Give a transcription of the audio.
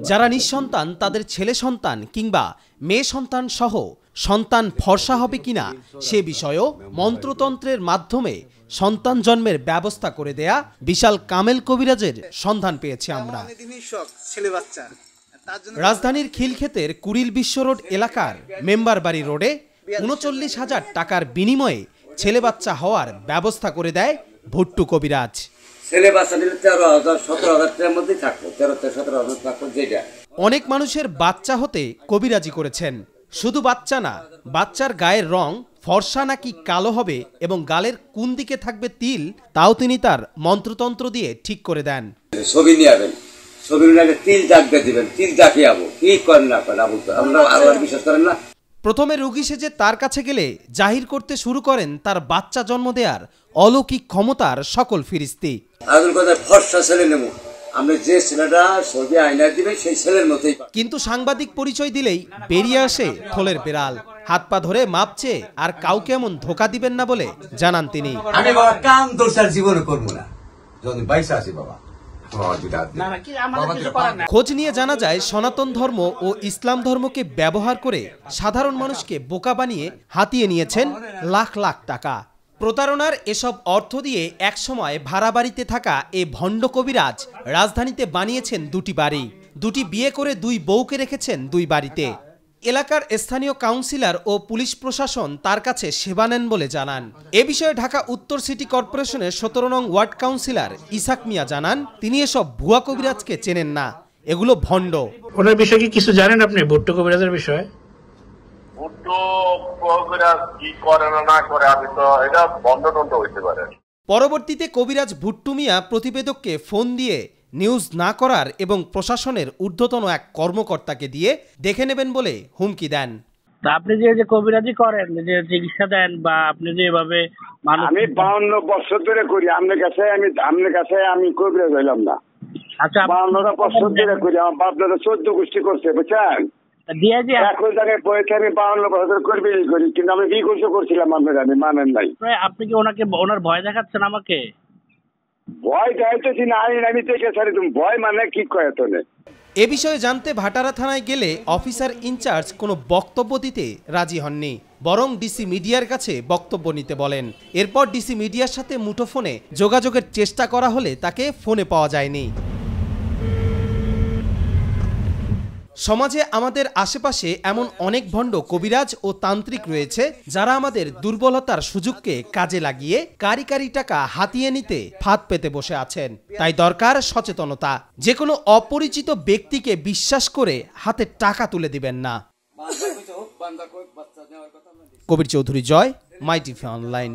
যারা নিঃসন্তান তাদের ছেলে সন্তান কিংবা মেয়ে সন্তান সহ সন্তান ফর্সা হবে কিনা সে বিষয়েও মন্ত্রতন্ত্রের মাধ্যমে সন্তান জন্মের ব্যবস্থা করে দেয়া বিশাল কামেল কবিরাজের সন্ধান পেয়েছি আমরা। রাজধানীর খিলক্ষেতের কুড়িল বিশ্ব রোড এলাকার মেম্বার বাড়ি রোডে ৩৯,০০০ টাকার বিনিময়ে ছেলে বাচ্চা হওয়ার ব্যবস্থা করে দেয় ভুট্টু কবিরাজ। ছেলে বাচ্চা নিলে ১৩,০০০ ১৭,০০০ মধ্যেই থাকতো, ১৩-১৭,০০০ থাকতো। যেটা অনেক মানুষের বাচ্চা হতে কবিরাজি করেছেন। শুধু বাচ্চা না, বাচ্চার গায়ের রং ফর্সা নাকি কালো হবে এবং গালের কোন দিকে থাকবে তিল তাও তিনি তার মন্ত্রতন্ত্র দিয়ে ঠিক করে দেন। ছবি নিয়ে আসবেন, ছবির আগে তিল দাগতে দিবেন, তিল দাগে যাবো কি করেন না করেন আমরা আল্লাহর বিশ্বাস করেন না। প্রথমে রোগী সেজে তার কাছে গেলে জাহির করতে শুরু করেন তার বাচ্চা জন্ম দেওয়ার অলৌকিক ক্ষমতার সকল ফিরিস্তি। আদুল কথা ফর্সা ছেলে নেব, আমরা যে ছেলেটা ছবি আয়না দিবে সেই ছেলের মতোই। কিন্তু সাংবাদিক পরিচয় দিলেই বেরিয়ে আসে থলের বেড়াল। হাত পা ধরে মাপছে আর কাউকে এমন ধোকা দিবেন না বলে জানান তিনি। আমি বাবা কাম দোষার জীবনে করবো না, যদি বাইসা আছি বাবা। খোঁজ নিয়ে জানা যায় সনাতন ধর্ম ও ইসলাম ধর্মকে ব্যবহার করে সাধারণ মানুষকে বোকা বানিয়ে হাতিয়ে নিয়েছেন লাখ লাখ টাকা। প্রতারণার এসব অর্থ দিয়ে একসময় ভাড়া বাড়িতে থাকা এ ভণ্ড কবিরাজ রাজধানীতে বানিয়েছেন দুটি বাড়ি, দুটি বিয়ে করে দুই বউকে রেখেছেন দুই বাড়িতে। এলাকার স্থানীয় কাউন্সিলর ও পুলিশ প্রশাসন তার কাছে সেবা নেন বলে জানান। এ বিষয়ে ঢাকা উত্তর সিটি কর্পোরেশনের ১৭ নং ওয়ার্ড কাউন্সিলর ইসাক মিয়া জানান, তিনি এসব ভুয়া কবিরাজকে চেনেন না, এগুলো ভণ্ড। ওনার বিষয়ে কি কিছু জানেন আপনি? ভুট্টু কবিরাজের বিষয়ে পরবর্তীতে কবিরাজ ভুট্টু মিয়া প্রতিবেদককে ফোন দিয়ে নিউজ না করার এবং প্রশাসনের ঊর্ধ্বতন এক কর্মকর্তাকে দিয়ে দেখে নেবেন বলে হুমকি দেন। আপনি যে কবিরাজি করেন, যে চিকিৎসা দেন বা আপনি যে এভাবে আমি 52 বছর ধরে করি, আপনার কাছে আমি কবিরাজ হইলাম না। আচ্ছা, 52 বছর ধরে করি, আমার বাপ দাদা 14 গোষ্ঠী করছে, বুঝছেন? এখন জায়গায় বইতে আমি 52 বছর করি, কিন্তু আমি বিয়ে করছিলাম, আমি মানেন নাই। আপনি কি ওনার ভয় দেখাচ্ছেন আমাকে? ভয় দেখাইতেছি না, আমি দেখে ছাড়ি। তুমি ভয় মানে কি কয়? এ বিষয়ে জানতে ভাটারা থানায় গেলে অফিসার ইনচার্জ কোনো বক্তব্য দিতে রাজি হননি, বরং ডিসি মিডিয়ার কাছে বক্তব্য নিতে বলেন। এরপর ডিসি মিডিয়ার সাথে মুঠোফোনে যোগাযোগের চেষ্টা করা হলে তাকে ফোনে পাওয়া যায়নি। সমাজে আমাদের আশেপাশে এমন অনেক ভণ্ড কবিরাজ ও তান্ত্রিক রয়েছে যারা আমাদের দুর্বলতার সুযোগকে কাজে লাগিয়ে কারি কারি টাকা হাতিয়ে নিতে ফাঁদ পেতে বসে আছেন। তাই দরকার সচেতনতা। যে কোনো অপরিচিত ব্যক্তিকে বিশ্বাস করে হাতে টাকা তুলে দিবেন না। কবির চৌধুরী, জয়, মাই টিভি অনলাইন।